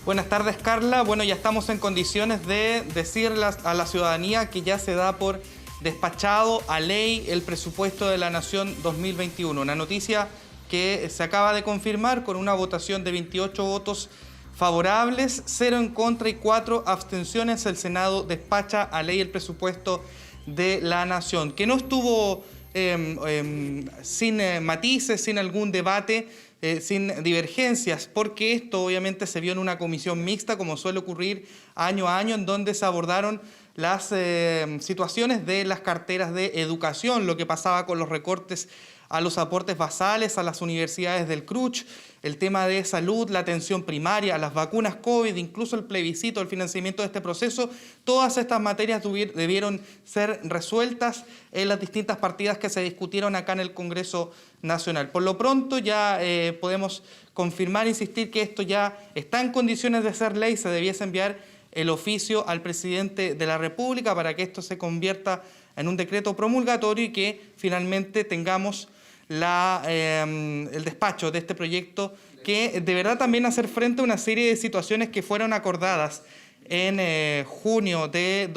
Buenas tardes, Carla. Bueno, ya estamos en condiciones de decirle a la ciudadanía que ya se da por despachado a ley el presupuesto de la Nación 2021. Una noticia que se acaba de confirmar con una votación de 28 votos favorables, 0 en contra y 4 abstenciones. El Senado despacha a ley el presupuesto de la Nación, que no estuvo sin matices, sin algún debate, sin divergencias, porque esto obviamente se vio en una comisión mixta, como suele ocurrir año a año, en donde se abordaron las situaciones de las carteras de educación, lo que pasaba con los recortes a los aportes basales, a las universidades del CRUCH, el tema de salud, la atención primaria, las vacunas COVID, incluso el plebiscito, el financiamiento de este proceso. Todas estas materias debieron ser resueltas en las distintas partidas que se discutieron acá en el Congreso Nacional. Por lo pronto ya podemos confirmar, insistir que esto ya está en condiciones de ser ley. Se debiese enviar el oficio al presidente de la República para que esto se convierta en un decreto promulgatorio y que finalmente tengamos el despacho de este proyecto, que deberá también hacer frente a una serie de situaciones que fueron acordadas en junio de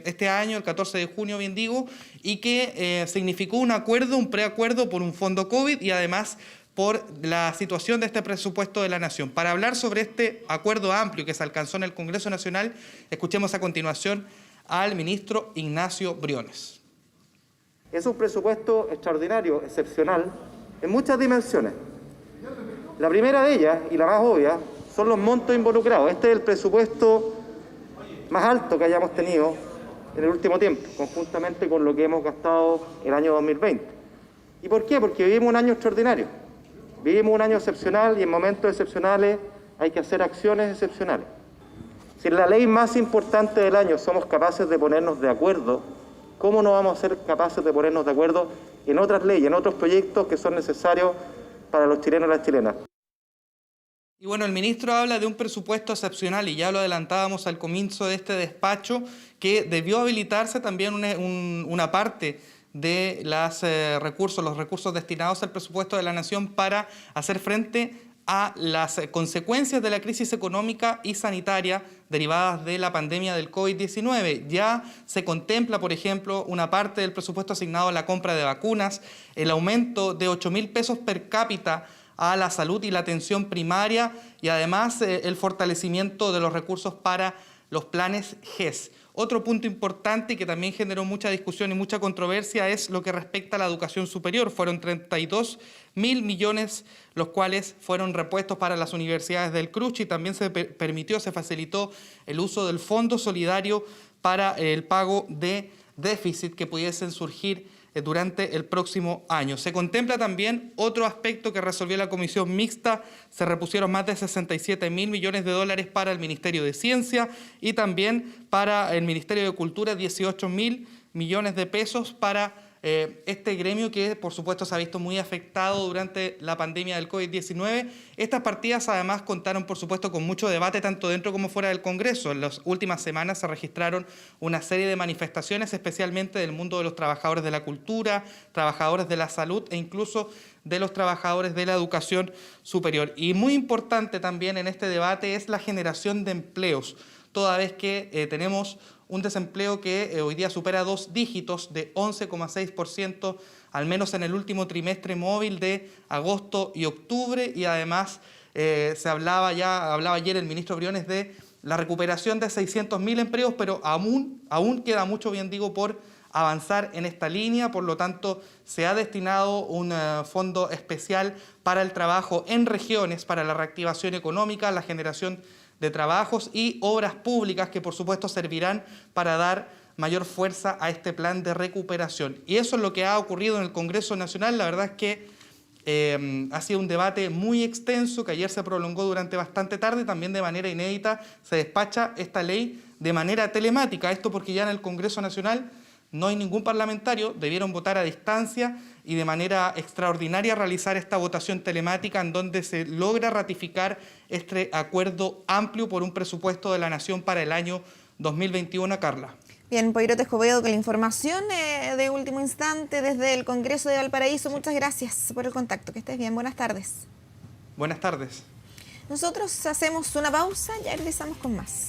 este año, el 14 de junio, bien digo, y que significó un acuerdo, un preacuerdo por un fondo COVID y además por la situación de este presupuesto de la Nación. Para hablar sobre este acuerdo amplio que se alcanzó en el Congreso Nacional, escuchemos a continuación al ministro Ignacio Briones. Es un presupuesto extraordinario, excepcional, en muchas dimensiones. La primera de ellas, y la más obvia, son los montos involucrados. Este es el presupuesto más alto que hayamos tenido en el último tiempo, conjuntamente con lo que hemos gastado el año 2020. ¿Y por qué? Porque vivimos un año extraordinario. Vivimos un año excepcional y en momentos excepcionales hay que hacer acciones excepcionales. Si en la ley más importante del año somos capaces de ponernos de acuerdo, ¿cómo no vamos a ser capaces de ponernos de acuerdo en otras leyes, en otros proyectos que son necesarios para los chilenos y las chilenas? Y bueno, el ministro habla de un presupuesto excepcional y ya lo adelantábamos al comienzo de este despacho, que debió habilitarse también una parte de los recursos destinados al presupuesto de la Nación para hacer frente a las consecuencias de la crisis económica y sanitaria derivadas de la pandemia del COVID-19. Ya se contempla, por ejemplo, una parte del presupuesto asignado a la compra de vacunas, el aumento de 8.000 pesos per cápita a la salud y la atención primaria y además el fortalecimiento de los recursos para los planes GES. Otro punto importante que también generó mucha discusión y mucha controversia es lo que respecta a la educación superior. Fueron 32.000 millones los cuales fueron repuestos para las universidades del CRUCH y también se facilitó el uso del Fondo Solidario para el pago de déficit que pudiesen surgir durante el próximo año. Se contempla también otro aspecto que resolvió la comisión mixta. Se repusieron más de 67.000 millones de dólares para el Ministerio de Ciencia y también para el Ministerio de Cultura 18.000 millones de pesos para este gremio que por supuesto se ha visto muy afectado durante la pandemia del COVID-19. Estas partidas además contaron por supuesto con mucho debate tanto dentro como fuera del Congreso. En las últimas semanas se registraron una serie de manifestaciones, especialmente del mundo de los trabajadores de la cultura, trabajadores de la salud e incluso de los trabajadores de la educación superior. Y muy importante también en este debate es la generación de empleos, toda vez que tenemos un desempleo que hoy día supera 2 dígitos de 11,6%, al menos en el último trimestre móvil de agosto y octubre, y además hablaba ayer el ministro Briones de la recuperación de 600.000 empleos, pero aún queda mucho, bien digo, por avanzar en esta línea. Por lo tanto, se ha destinado un fondo especial para el trabajo en regiones, para la reactivación económica, la generación de trabajos y obras públicas que por supuesto servirán para dar mayor fuerza a este plan de recuperación. Y eso es lo que ha ocurrido en el Congreso Nacional. La verdad es que ha sido un debate muy extenso que ayer se prolongó durante bastante tarde. También de manera inédita se despacha esta ley de manera telemática. Esto porque ya en el Congreso Nacional no hay ningún parlamentario, debieron votar a distancia y de manera extraordinaria realizar esta votación telemática en donde se logra ratificar este acuerdo amplio por un presupuesto de la Nación para el año 2021, Carla. Bien, Poirot Escobedo con la información de último instante desde el Congreso de Valparaíso. Muchas gracias por el contacto. Que estés bien. Buenas tardes. Buenas tardes. Nosotros hacemos una pausa y ya regresamos con más.